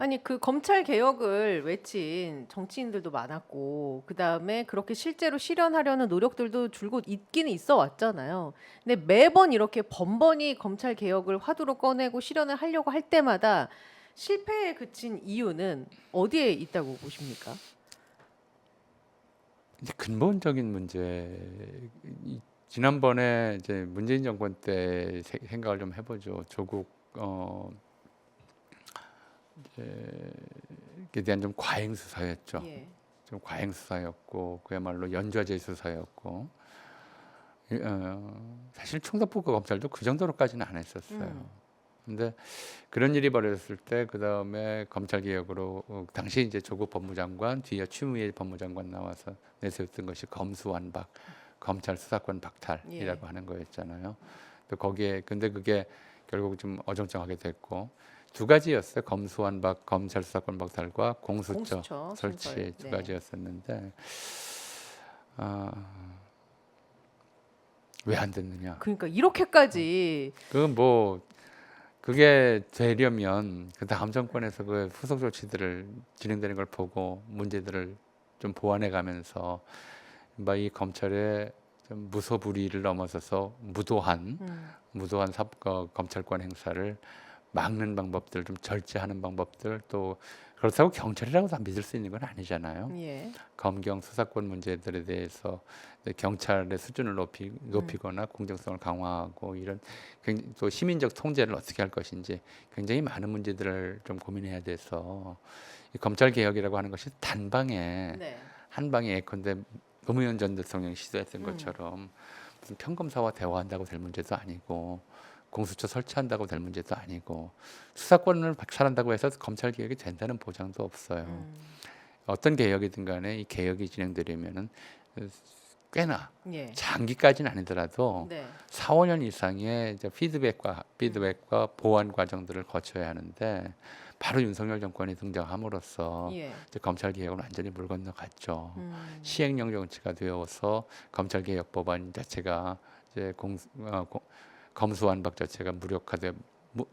아니 그 검찰 개혁을 외친 정치인들도 많았고 그다음에 그렇게 실제로 실현하려는 노력들도 줄곧 있기는 있어 왔잖아요. 근데 매번 이렇게 번번이 검찰 개혁을 화두로 꺼내고 실현을 하려고 할 때마다 실패에 그친 이유는 어디에 있다고 보십니까? 이제 근본적인 문제, 지난번에 이제 문재인 정권 때 생각을 좀 해보죠. 조국 이제 대한 좀 과잉 수사였죠. 예. 좀 과잉 수사였고 그야말로 연좌제 수사였고 사실 충북부 검찰도 그 정도로까지는 안 했었어요. 근데 그런 일이 벌어졌을 때 그 다음에 검찰 개혁으로 당시 이제 조국 법무장관 뒤에 추미애 법무장관 나와서 내세웠던 것이 검수완박, 검찰 수사권 박탈이라고 예. 하는 거였잖아요. 또 거기에 근데 그게 결국 좀 어정쩡하게 됐고 두 가지였어요. 검수완박, 검찰 수사권 박탈과 공수처 공수처 설치 신설. 두 네. 가지였었는데 왜 안 됐느냐? 그러니까 이렇게까지 그건 뭐 그게 되려면 그 다음 정권에서 그 후속 조치들을 진행되는 걸 보고 문제들을 좀 보완해 가면서 이 검찰의 좀 무소불위를 넘어서서 무도한 검찰권 행사를 막는 방법들, 좀 절제하는 방법들, 또 그렇다고 경찰이라고 다 믿을 수 있는 건 아니잖아요. 예. 검경 수사권 문제들에 대해서 경찰의 수준을 높이거나 공정성을 강화하고 이런 또 시민적 통제를 어떻게 할 것인지 굉장히 많은 문제들을 좀 고민해야 돼서 이 검찰 개혁이라고 하는 것이 단방에 네. 한 방에 예컨대 노무현 전 대통령이 시도했던 음. 것처럼 무슨 평검사와 대화한다고 될 문제도 아니고 공수처 설치한다고 될 문제도 아니고 수사권을 박탈한다고 해서 검찰 개혁이 된다는 보장도 없어요. 음. 어떤 개혁이든 간에 이 개혁이 진행되려면은 꽤나 예. 장기까지는 아니더라도 네. 4, 5년 이상의 이제 피드백과 보완 과정들을 거쳐야 하는데 바로 윤석열 정권이 등장함으로써 예. 이제 검찰 개혁은 완전히 물 건너갔죠. 음. 시행령 정치가 되어서 검찰 개혁 법안 자체가 이제 검수완박 자체가 무력화돼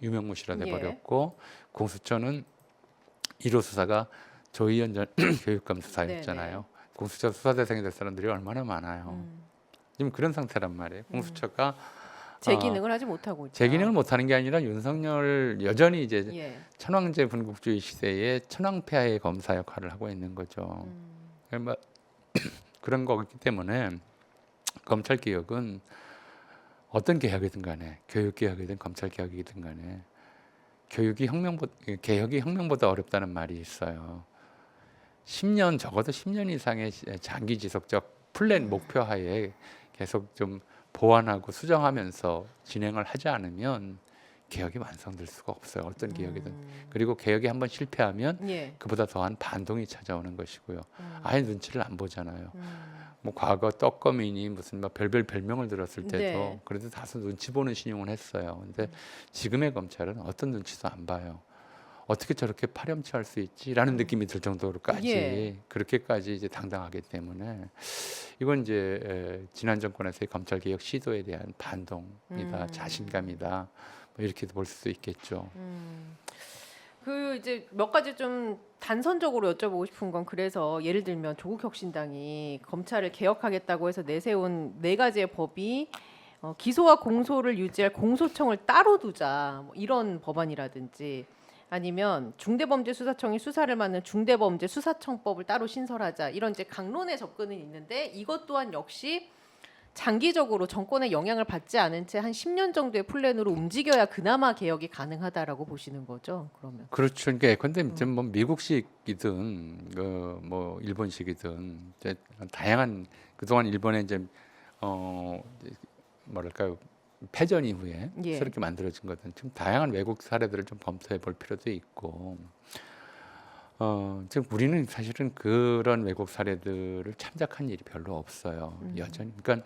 유명무실화돼 예. 버렸고 공수처는 1호 수사가 조희연 전 교육감 네네. 수사였잖아요. 공수처 수사 대상이 될 사람들이 얼마나 많아요. 음. 지금 그런 상태란 말이에요. 음. 공수처가 제 어, 기능을 하지 못하고 제 있다. 기능을 못하는 게 아니라 윤석열 여전히 이제 예. 천황제 군국주의 시대에 천황폐하의 검사 역할을 하고 있는 거죠. 음. 뭐 그런 거기 때문에 검찰 개혁은 어떤 개혁이든 간에 교육 개혁이든 검찰 개혁이든 간에 개혁이 혁명보다 어렵다는 말이 있어요. 10년 적어도 10년 이상의 장기 지속적 플랜 목표 하에 계속 좀 보완하고 수정하면서 진행을 하지 않으면 개혁이 완성될 수가 없어요. 어떤 개혁이든. 그리고 개혁이 한번 실패하면 예. 그보다 더한 반동이 찾아오는 것이고요. 음. 아예 눈치를 안 보잖아요. 음. 뭐 과거 떡거미니 무슨 막 별별 별명을 들었을 때도 네. 그래도 다소 눈치 보는 신용을 했어요. 근데 지금의 검찰은 어떤 눈치도 안 봐요. 어떻게 저렇게 파렴치할 수 있지라는 느낌이 들 정도로까지 예. 그렇게까지 이제 당당하기 때문에 이건 이제 지난 정권에서의 검찰 개혁 시도에 대한 반동이다, 자신감이다, 뭐 이렇게도 볼 수도 있겠죠. 그 이제 몇 가지 좀 단선적으로 여쭤보고 싶은 건 그래서 예를 들면 조국혁신당이 검찰을 개혁하겠다고 해서 내세운 네 가지의 법이 기소와 공소를 유지할 공소청을 따로 두자 뭐 이런 법안이라든지 아니면 중대범죄수사청이 수사를 맡는 중대범죄수사청법을 따로 신설하자 이런 이제 강론의 접근은 있는데 이것 또한 역시 장기적으로 정권의 영향을 받지 않은 채 한 10년 정도의 플랜으로 움직여야 그나마 개혁이 가능하다라고 보시는 거죠. 그러면. 그렇죠. 그러니까 근데 이제 뭐 미국식이든 뭐 일본식이든 이제 다양한 그동안 일본의 이제 이제 뭐랄까요 패전 이후에 예. 새롭게 만들어진 것은 좀 다양한 외국 사례들을 좀 검토해 볼 필요도 있고 지금 우리는 사실은 그런 외국 사례들을 참작한 일이 별로 없어요. 여전히 그러니까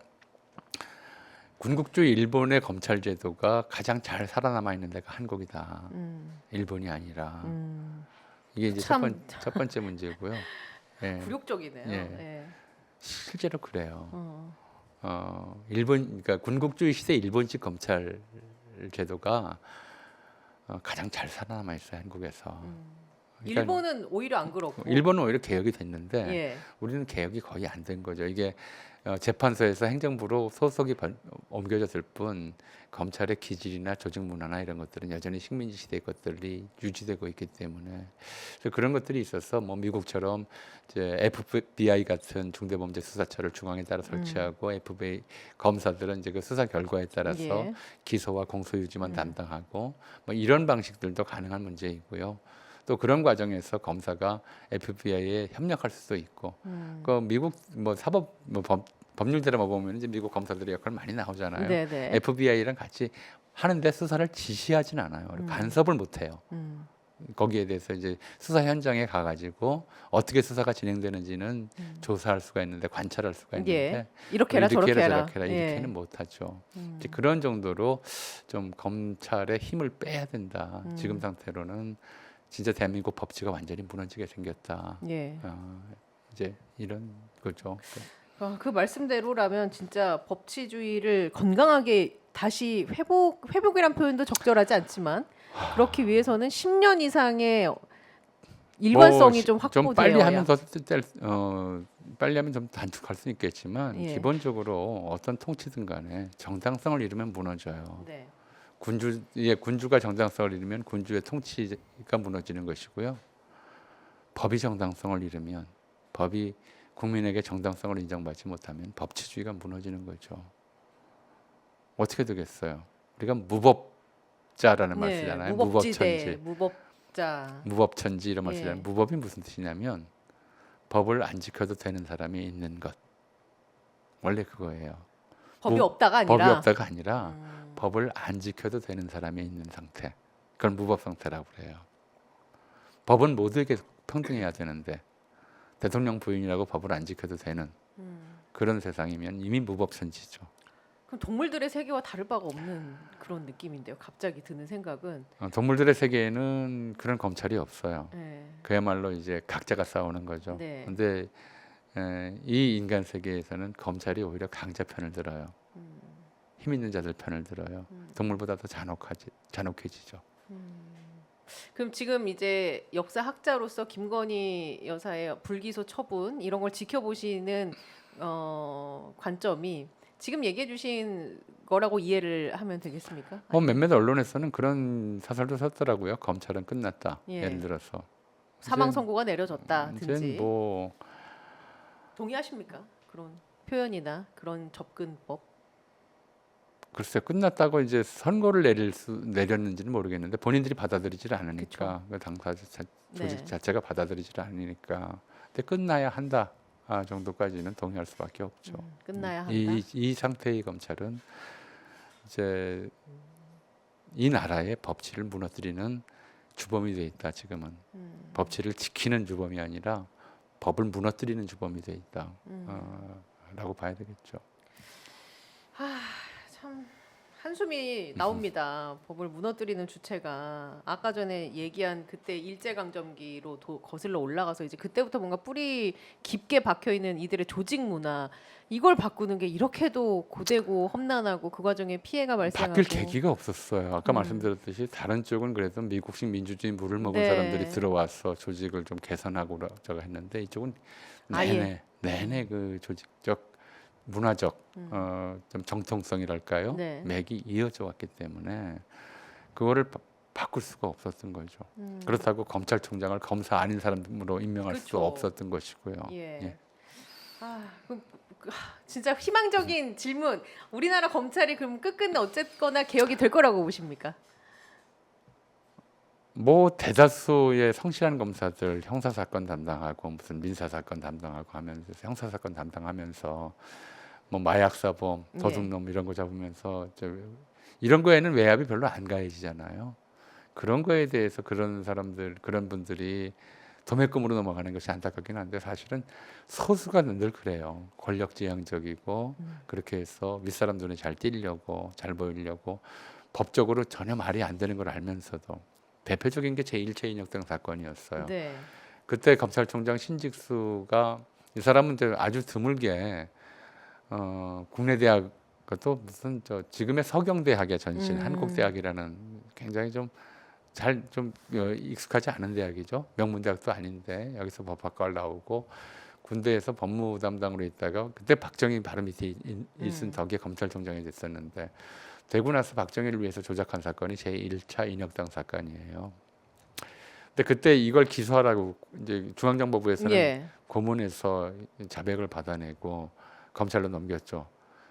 군국주의 일본의 검찰 제도가 가장 잘 살아남아 있는 데가 한국이다. 일본이 아니라 이게 이제 참 첫 번째 문제고요. 예, 굴욕적이네요. 예, 예. 실제로 그래요. 어. 그러니까 군국주의 시대 일본식 검찰 제도가 가장 잘 살아남아 있어요 한국에서. 그러니까 일본은 오히려 안 그렇고. 일본은 오히려 개혁이 됐는데 예. 우리는 개혁이 거의 안 된 거죠. 이게 재판소에서 행정부로 소속이 옮겨졌을 뿐 검찰의 기질이나 조직 문화나 이런 것들은 여전히 식민지 시대의 것들이 유지되고 있기 때문에 그래서 그런 것들이 있어서 뭐 미국처럼 이제 FBI 같은 중대범죄수사처를 중앙에 따라 설치하고 FBI 검사들은 이제 그 수사 결과에 따라서 예. 기소와 공소유지만 담당하고 뭐 이런 방식들도 가능한 문제이고요. 또 그런 과정에서 검사가 FBI에 협력할 수도 있고, 그 미국 뭐 사법 뭐 법률 드라마 보면 이제 미국 검사들의 역할 많이 나오잖아요. 네네. FBI랑 같이 하는데 수사를 지시하진 않아요. 간섭을 못 해요. 거기에 대해서 이제 수사 현장에 가가지고 어떻게 수사가 진행되는지는 조사할 수가 있는데 관찰할 수가 있는데 예. 이렇게 해라 저렇게 해라. 저렇게 해라 이렇게는 못하죠. 이제 그런 정도로 좀 검찰의 힘을 빼야 된다. 지금 상태로는 진짜 대한민국 법치가 완전히 무너지게 생겼다. 예. 이제 이런 거죠. 그 말씀대로라면 진짜 법치주의를 건강하게 다시 회복이란 표현도 적절하지 않지만 그렇기 위해서는 10년 이상의 일관성이 좀 좀 빨리 확보되어야. 하면 빨리 하면 좀 단축할 수 있겠지만 예. 기본적으로 어떤 통치든 간에 정당성을 잃으면 무너져요. 네. 군주가 정당성을 잃으면 군주의 통치가 무너지는 것이고요. 법이 정당성을 잃으면 법이 국민에게 정당성을 인정받지 못하면 법치주의가 무너지는 거죠. 어떻게 되겠어요? 우리가 무법자라는 말 네. 쓰잖아요. 무법지대, 무법천지, 무법자. 무법천지 이런 말 예. 쓰잖아요. 무법이 무슨 뜻이냐면 법을 안 지켜도 되는 사람이 있는 것. 원래 그거예요. 법이 없다가 법이 아니라. 없다가 아니라 법을 안 지켜도 되는 사람이 있는 상태. 그걸 무법 상태라고 그래요. 법은 모두에게 평등해야 되는데 대통령 부인이라고 법을 안 지켜도 되는 그런 세상이면 이미 무법천지죠. 그럼 동물들의 세계와 다를 바가 없는 그런 느낌인데요. 갑자기 드는 생각은. 동물들의 세계에는 그런 검찰이 없어요. 예. 그야말로 이제 각자가 싸우는 거죠. 네. 근데 이 인간 세계에서는 검찰이 오히려 강자 편을 들어요. 힘 있는 자들 편을 들어요. 동물보다 더 잔혹해지죠. 그럼 지금 이제 역사학자로서 김건희 여사의 불기소 처분 이런 걸 지켜보시는 관점이 지금 얘기해주신 거라고 이해를 하면 되겠습니까? 몇몇 언론에서는 그런 사설도 썼더라고요. 검찰은 끝났다. 예. 예를 들어서 사망 선고가 내려졌다든지. 이제 뭐 동의하십니까? 그런 표현이나 그런 접근법. 글쎄 끝났다고 이제 선고를 내렸는지는 모르겠는데 본인들이 받아들이질 않으니까 그 당사자 조직 네. 자체가 받아들이질 않으니까 근데 끝나야 한다 정도까지는 동의할 수밖에 없죠. 끝나야 한다. 이 상태의 검찰은 이제 이 나라의 법치를 무너뜨리는 주범이 돼 있다. 지금은 법치를 지키는 주범이 아니라 법을 무너뜨리는 주범이 돼 있다. 라고 봐야 되겠죠. 참 한숨이 나옵니다. 법을 무너뜨리는 주체가 아까 전에 얘기한 그때 일제강점기로 거슬러 올라가서 이제 그때부터 뭔가 뿌리 깊게 박혀 있는 이들의 조직 문화 이걸 바꾸는 게 이렇게도 고되고 험난하고 그 과정에 피해가 발생하고 바뀔 계기가 없었어요. 아까 말씀드렸듯이 다른 쪽은 그래도 미국식 민주주의 물을 먹은 네. 사람들이 들어와서 조직을 좀 개선하고 저가 했는데 이쪽은 내내 그 조직적 문화적 좀 정통성이랄까요? 네. 맥이 이어져 왔기 때문에 그거를 바꿀 수가 없었던 거죠. 그렇다고 검찰총장을 검사 아닌 사람으로 임명할 그렇죠. 수도 없었던 것이고요. 예. 예. 진짜 희망적인 질문. 우리나라 검찰이 그럼 끝끝내 어쨌거나 개혁이 될 거라고 보십니까? 뭐 대다수의 성실한 검사들 형사 사건 담당하고 무슨 민사 사건 담당하고 하면서 형사 사건 담당하면서 뭐 마약 사범, 도둑놈 이런 거 잡으면서 이런 거에는 외압이 별로 안 가해지잖아요. 그런 거에 대해서 그런 사람들 그런 분들이 도매금으로 넘어가는 것이 안타깝긴 한데 사실은 소수가 늘 그래요. 권력지향적이고 그렇게 해서 윗사람 눈에 잘 띄려고 잘 보이려고 법적으로 전혀 말이 안 되는 걸 알면서도 대표적인 게 제1차 인혁당 사건이었어요. 네. 그때 검찰총장 신직수가 이 사람은 아주 드물게 국내 대학 그것도 무슨 지금의 서경대학의 전신 한국대학이라는 굉장히 좀 잘 좀 익숙하지 않은 대학이죠. 명문대학도 아닌데 여기서 법학과를 나오고 군대에서 법무 담당으로 있다가 그때 박정희 바로 밑에 있은 덕에 검찰총장이 됐었는데 되고 나서 박정희를 위해서 조작한 사건이 제1차 인혁당 사건이에요. 근데 그때 이걸 기소하라고 이제 중앙정보부에서는 예. 고문해서 자백을 받아내고 검찰로 넘겼죠.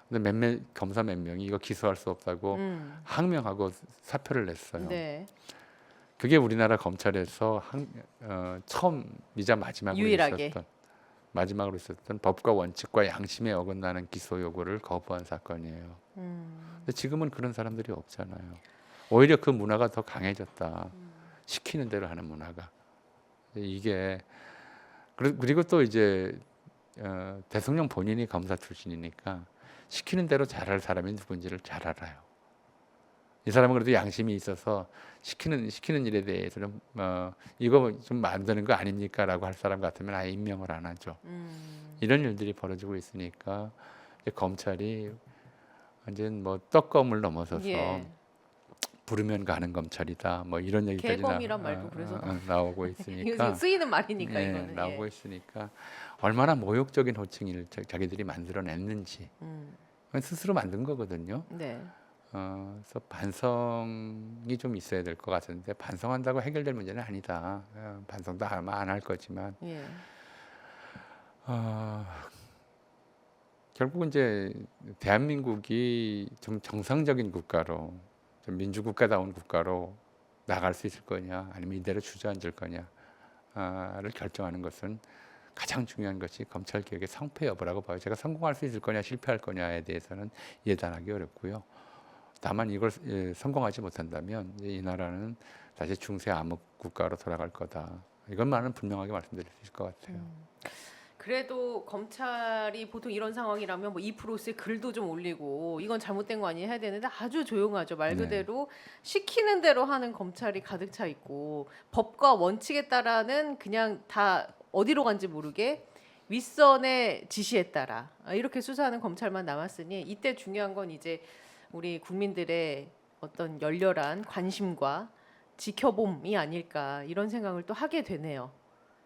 근데 검사 몇 명이 이거 기소할 수 없다고 항명하고 사표를 냈어요. 네. 그게 우리나라 검찰에서 처음이자 유일하게. 마지막으로 있었던 법과 원칙과 양심에 어긋나는 기소 요구를 거부한 사건이에요. 근데 지금은 그런 사람들이 없잖아요. 오히려 그 문화가 더 강해졌다. 시키는 대로 하는 문화가. 이게 그리고 또 이제 대통령 본인이 검사 출신이니까 시키는 대로 잘할 사람이 누군지를 잘 알아요. 이 사람은 그래도 양심이 있어서 시키는 일에 대해서 좀 이거 좀 만드는 거 아닙니까라고 할 사람 같으면 아예 임명을 안 하죠. 이런 일들이 벌어지고 있으니까 이제 검찰이 완전 뭐 떡검을 넘어서서 예. 부르면 가는 검찰이다. 뭐 이런 얘기까지 개검이란 말도 그래서 나오고 이거 있으니까 쓰이는 말이니까 예, 이거는. 나오고 예. 있으니까 얼마나 모욕적인 호칭을 자기들이 만들어냈는지 스스로 만든 거거든요. 네. 그래서 반성이 좀 있어야 될 것 같은데 반성한다고 해결될 문제는 아니다. 반성도 아마 안 할 거지만 예. 결국은 이제 대한민국이 좀 정상적인 국가로 좀 민주국가다운 국가로 나갈 수 있을 거냐 아니면 이대로 주저앉을 거냐를 결정하는 것은 가장 중요한 것이 검찰 개혁의 성패 여부라고 봐요. 제가 성공할 수 있을 거냐 실패할 거냐에 대해서는 예단하기 어렵고요. 다만 이걸 성공하지 못한다면 이 나라는 다시 중세 암흑 국가로 돌아갈 거다. 이것만은 분명하게 말씀드릴 수 있을 것 같아요. 그래도 검찰이 보통 이런 상황이라면 뭐 2%의 글도 좀 올리고 이건 잘못된 거 아니에요 해야 되는데 아주 조용하죠. 말 네. 그대로 시키는 대로 하는 검찰이 가득 차 있고 법과 원칙에 따라는 그냥 다 어디로 간지 모르게 윗선의 지시에 따라 이렇게 수사하는 검찰만 남았으니 이때 중요한 건 이제 우리 국민들의 어떤 열렬한 관심과 지켜봄이 아닐까 이런 생각을 또 하게 되네요.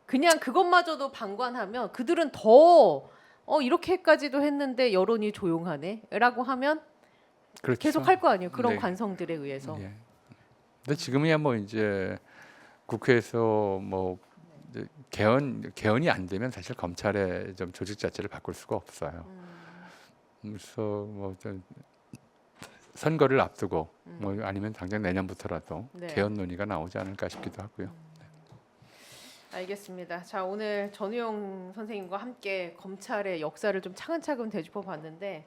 그냥 그것마저도 방관하면 그들은 더 이렇게까지도 했는데 여론이 조용하네라고 하면 그렇죠. 계속 할 거 아니에요. 그런 네. 관성들에 의해서. 예. 근데 지금이야 뭐 이제 국회에서 뭐 이제 개헌이 안 되면 사실 검찰의 좀 조직 자체를 바꿀 수가 없어요. 그래서 뭐 좀 선거를 앞두고 뭐 아니면 당장 내년부터라도 네. 개헌 논의가 나오지 않을까 싶기도 하고요. 알겠습니다. 자, 오늘 전우용 선생님과 함께 검찰의 역사를 좀 차근차근 되짚어 봤는데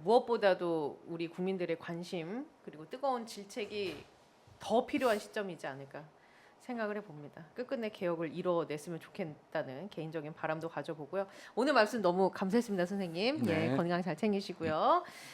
무엇보다도 우리 국민들의 관심 그리고 뜨거운 질책이 더 필요한 시점이지 않을까 생각을 해봅니다. 끝끝내 개혁을 이뤄냈으면 좋겠다는 개인적인 바람도 가져보고요. 오늘 말씀 너무 감사했습니다, 선생님. 네. 예, 건강 잘 챙기시고요.